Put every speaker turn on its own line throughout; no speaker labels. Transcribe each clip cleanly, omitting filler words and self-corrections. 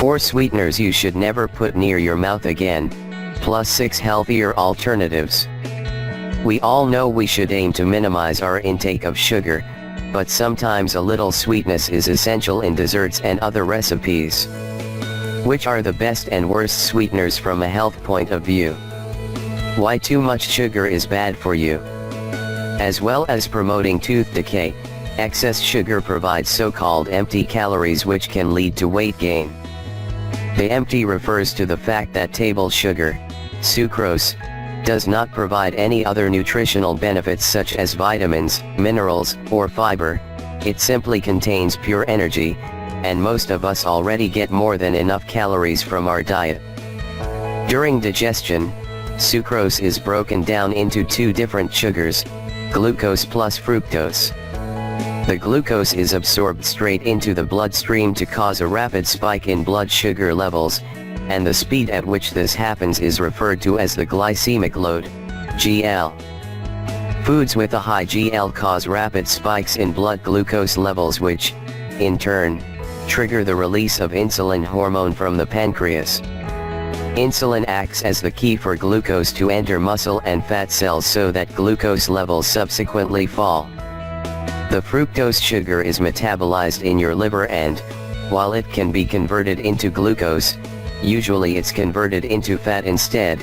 4 sweeteners you should never put near your mouth again, plus 6 healthier alternatives. We all know we should aim to minimize our intake of sugar, but sometimes a little sweetness is essential in desserts and other recipes. Which are the best and worst sweeteners from a health point of view? Why too much sugar is bad for you? As well as promoting tooth decay, excess sugar provides so-called empty calories which can lead to weight gain. The empty refers to the fact that table sugar, sucrose, does not provide any other nutritional benefits such as vitamins, minerals, or fiber. It simply contains pure energy, and most of us already get more than enough calories from our diet. During digestion, sucrose is broken down into 2 different sugars, glucose plus fructose. The glucose is absorbed straight into the bloodstream to cause a rapid spike in blood sugar levels, and the speed at which this happens is referred to as the glycemic load, GL. Foods with a high GL cause rapid spikes in blood glucose levels which, in turn, trigger the release of insulin hormone from the pancreas. Insulin acts as the key for glucose to enter muscle and fat cells so that glucose levels subsequently fall. The fructose sugar is metabolized in your liver and, while it can be converted into glucose, usually it's converted into fat instead,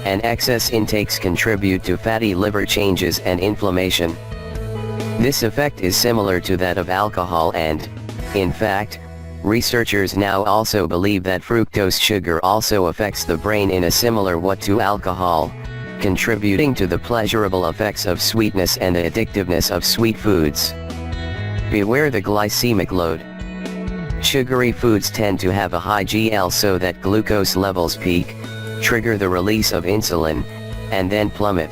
and excess intakes contribute to fatty liver changes and inflammation. This effect is similar to that of alcohol and, in fact, researchers now also believe that fructose sugar also affects the brain in a similar way to alcohol, contributing to the pleasurable effects of sweetness and the addictiveness of sweet foods. Beware the glycemic load. Sugary foods tend to have a high GL so that glucose levels peak, trigger the release of insulin, and then plummet.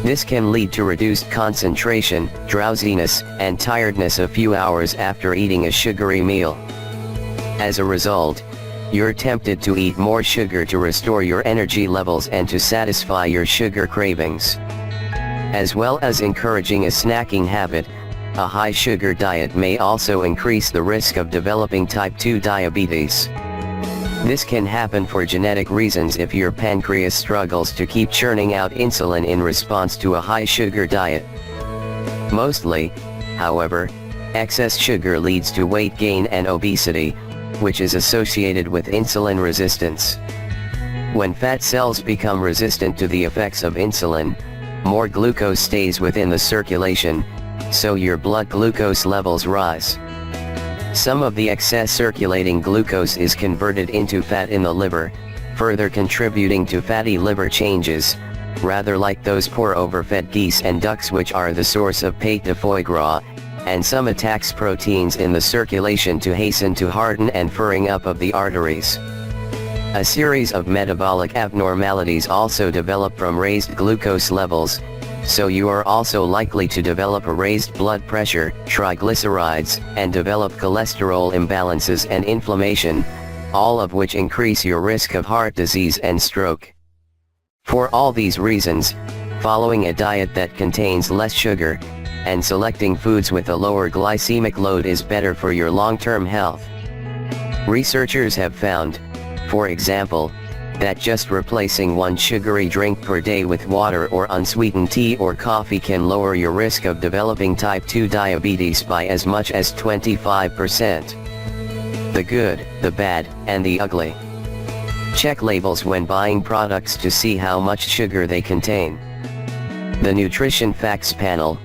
This can lead to reduced concentration, drowsiness, and tiredness a few hours after eating a sugary meal. As a result, you're tempted to eat more sugar to restore your energy levels and to satisfy your sugar cravings. As well as encouraging a snacking habit, a high sugar diet may also increase the risk of developing type 2 diabetes. This can happen for genetic reasons if your pancreas struggles to keep churning out insulin in response to a high sugar diet. Mostly, however, excess sugar leads to weight gain and obesity, which is associated with insulin resistance. When fat cells become resistant to the effects of insulin, more glucose stays within the circulation, so your blood glucose levels rise. Some of the excess circulating glucose is converted into fat in the liver, further contributing to fatty liver changes, rather like those poor overfed geese and ducks which are the source of pate de foie gras, and some attacks proteins in the circulation to hasten to harden and furring up of the arteries. A series of metabolic abnormalities also develop from raised glucose levels, so you are also likely to develop a raised blood pressure, triglycerides, and develop cholesterol imbalances and inflammation, all of which increase your risk of heart disease and stroke. For all these reasons, following a diet that contains less sugar, and selecting foods with a lower glycemic load is better for your long-term health. Researchers have found, for example, that just replacing 1 sugary drink per day with water or unsweetened tea or coffee can lower your risk of developing type 2 diabetes by as much as 25%. The good, the bad, and the ugly. Check labels when buying products to see how much sugar they contain. The Nutrition Facts panel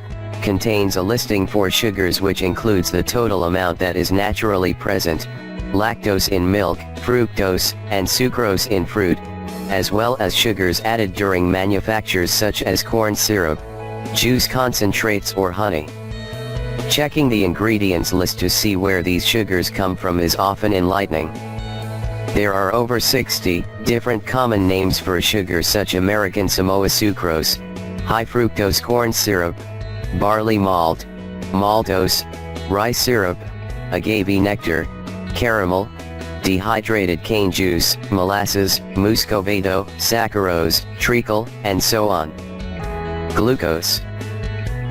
contains a listing for sugars which includes the total amount that is naturally present, lactose in milk, fructose, and sucrose in fruit, as well as sugars added during manufactures such as corn syrup, juice concentrates or honey. Checking the ingredients list to see where these sugars come from is often enlightening. There are over 60 different common names for sugar such as American Samoa sucrose, high fructose corn syrup, barley malt, maltose, rice syrup, agave nectar, caramel, dehydrated cane juice, molasses, muscovado, saccharose, treacle, and so on. Glucose.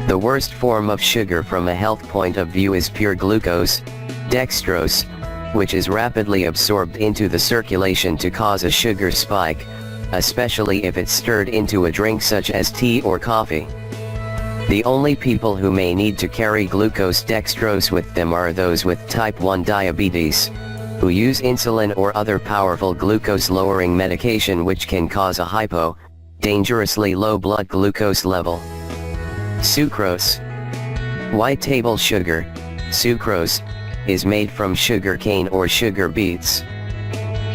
The worst form of sugar from a health point of view is pure glucose, dextrose, which is rapidly absorbed into the circulation to cause a sugar spike, especially if it's stirred into a drink such as tea or coffee. The only people who may need to carry glucose dextrose with them are those with type 1 diabetes, who use insulin or other powerful glucose-lowering medication which can cause a dangerously low blood glucose level. Sucrose. White table sugar, sucrose, is made from sugar cane or sugar beets.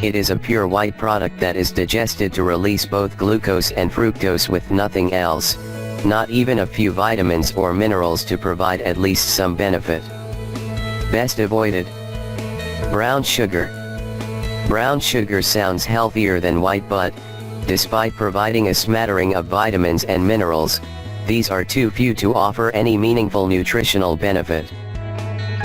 It is a pure white product that is digested to release both glucose and fructose with nothing else, not even a few vitamins or minerals to provide at least some benefit. Best avoided. Brown sugar. Brown sugar sounds healthier than white, but, despite providing a smattering of vitamins and minerals, these are too few to offer any meaningful nutritional benefit.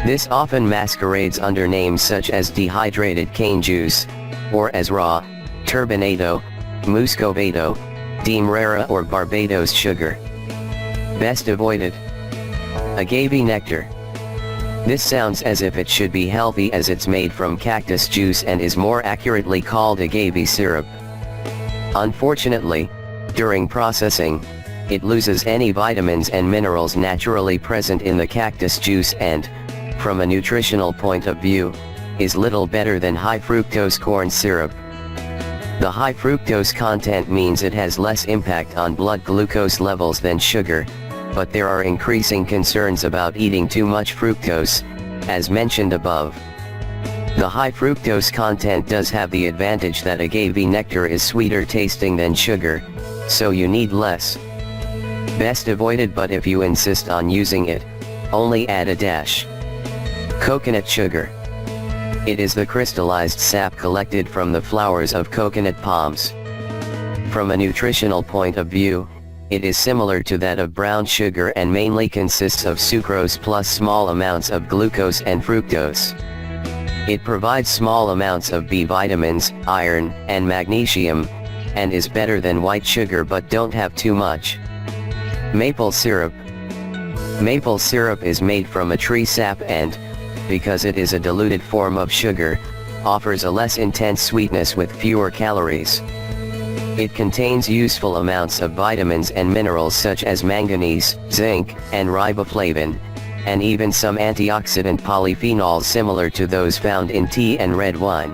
This often masquerades under names such as dehydrated cane juice, or as raw, turbinado, muscovado, demerara or Barbados sugar. Best avoided. Agave nectar. This sounds as if it should be healthy as it's made from cactus juice and is more accurately called agave syrup. Unfortunately, during processing, it loses any vitamins and minerals naturally present in the cactus juice and, from a nutritional point of view, is little better than high fructose corn syrup. The high fructose content means it has less impact on blood glucose levels than sugar, but there are increasing concerns about eating too much fructose, as mentioned above. The high fructose content does have the advantage that agave nectar is sweeter tasting than sugar, so you need less. Best avoided, but if you insist on using it, only add a dash. Coconut sugar. It is the crystallized sap collected from the flowers of coconut palms. From a nutritional point of view, it is similar to that of brown sugar and mainly consists of sucrose plus small amounts of glucose and fructose. It provides small amounts of B vitamins, iron, and magnesium, and is better than white sugar but don't have too much. Maple syrup. Maple syrup is made from a tree sap and, because it is a diluted form of sugar, offers a less intense sweetness with fewer calories. It contains useful amounts of vitamins and minerals such as manganese, zinc, and riboflavin, and even some antioxidant polyphenols similar to those found in tea and red wine.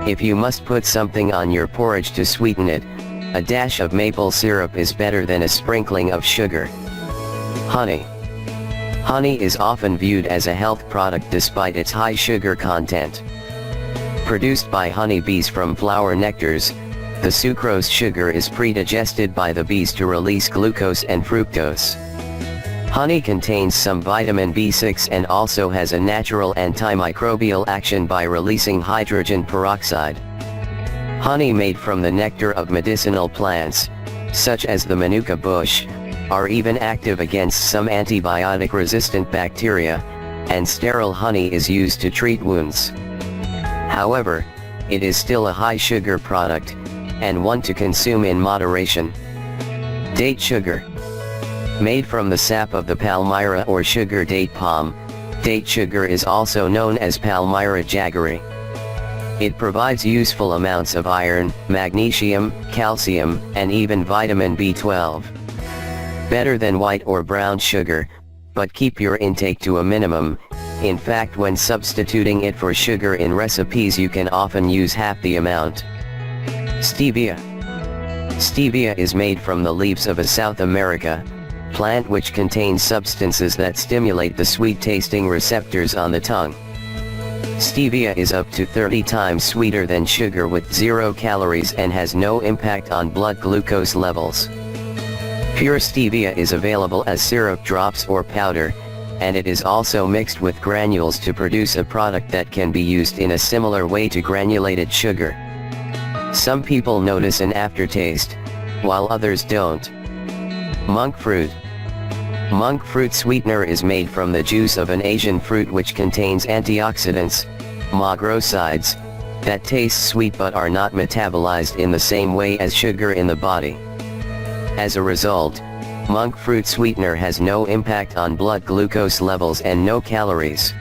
If you must put something on your porridge to sweeten it, a dash of maple syrup is better than a sprinkling of sugar. Honey. Honey is often viewed as a health product despite its high sugar content. Produced by honeybees from flower nectars, the sucrose sugar is pre-digested by the bees to release glucose and fructose. Honey contains some vitamin B6 and also has a natural antimicrobial action by releasing hydrogen peroxide. Honey made from the nectar of medicinal plants, such as the manuka bush, are even active against some antibiotic-resistant bacteria, and sterile honey is used to treat wounds. However, it is still a high-sugar product, and one to consume in moderation. Date sugar. Made from the sap of the palmyra or sugar date palm, date sugar is also known as Palmyra jaggery. It provides useful amounts of iron, magnesium, calcium, and even vitamin B12. Better than white or brown sugar, but keep your intake to a minimum. In fact, when substituting it for sugar in recipes, you can often use half the amount. Stevia. Stevia is made from the leaves of a South America plant which contains substances that stimulate the sweet-tasting receptors on the tongue. Stevia is up to 30 times sweeter than sugar with 0 calories and has no impact on blood glucose levels. Pure stevia is available as syrup drops or powder, and it is also mixed with granules to produce a product that can be used in a similar way to granulated sugar. Some people notice an aftertaste, while others don't. Monk fruit. Monk fruit sweetener is made from the juice of an Asian fruit which contains antioxidants, magrosides, that taste sweet but are not metabolized in the same way as sugar in the body. As a result, monk fruit sweetener has no impact on blood glucose levels and no calories.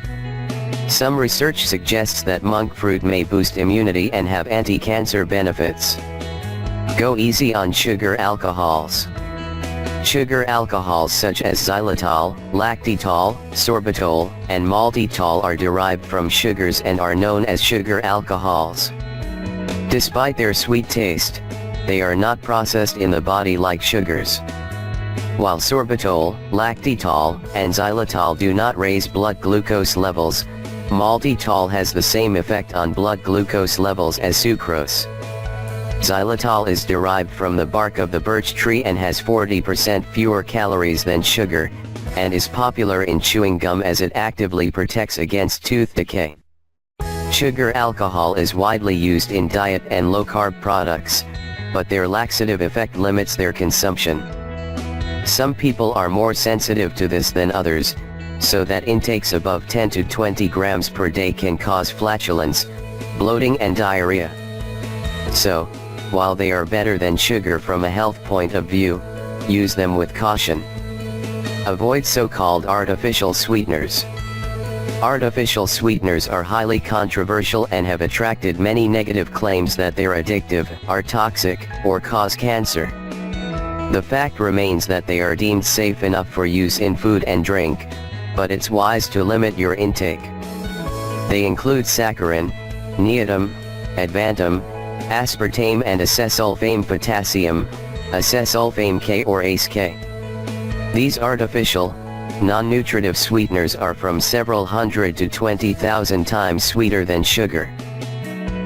Some research suggests that monk fruit may boost immunity and have anti-cancer benefits. Go easy on sugar alcohols. Sugar alcohols such as xylitol, lactitol, sorbitol, and maltitol are derived from sugars and are known as sugar alcohols. Despite their sweet taste, they are not processed in the body like sugars. While sorbitol, lactitol, and xylitol do not raise blood glucose levels, maltitol has the same effect on blood glucose levels as sucrose. Xylitol is derived from the bark of the birch tree and has 40% fewer calories than sugar, and is popular in chewing gum as it actively protects against tooth decay. Sugar alcohol is widely used in diet and low-carb products, but their laxative effect limits their consumption. Some people are more sensitive to this than others, so that intakes above 10 to 20 grams per day can cause flatulence, bloating and diarrhea. So, while they are better than sugar from a health point of view, use them with caution. Avoid so-called artificial sweeteners. Artificial sweeteners are highly controversial and have attracted many negative claims that they're addictive, are toxic, or cause cancer. The fact remains that they are deemed safe enough for use in food and drink, but it's wise to limit your intake. They include saccharin, neodymium, advantum, aspartame and acesulfame potassium, acesulfame K or ACE K. These artificial, non-nutritive sweeteners are from several hundred to 20,000 times sweeter than sugar.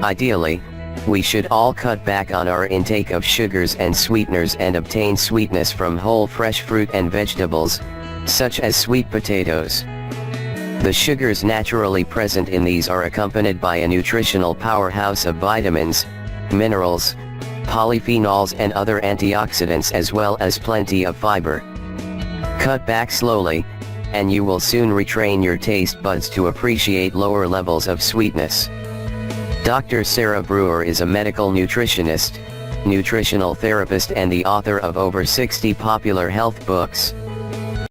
Ideally, we should all cut back on our intake of sugars and sweeteners and obtain sweetness from whole fresh fruit and vegetables, such as sweet potatoes. The sugars naturally present in these are accompanied by a nutritional powerhouse of vitamins, minerals, polyphenols and other antioxidants as well as plenty of fiber. Cut back slowly, and you will soon retrain your taste buds to appreciate lower levels of sweetness. Dr. Sarah Brewer is a medical nutritionist, nutritional therapist and the author of over 60 popular health books.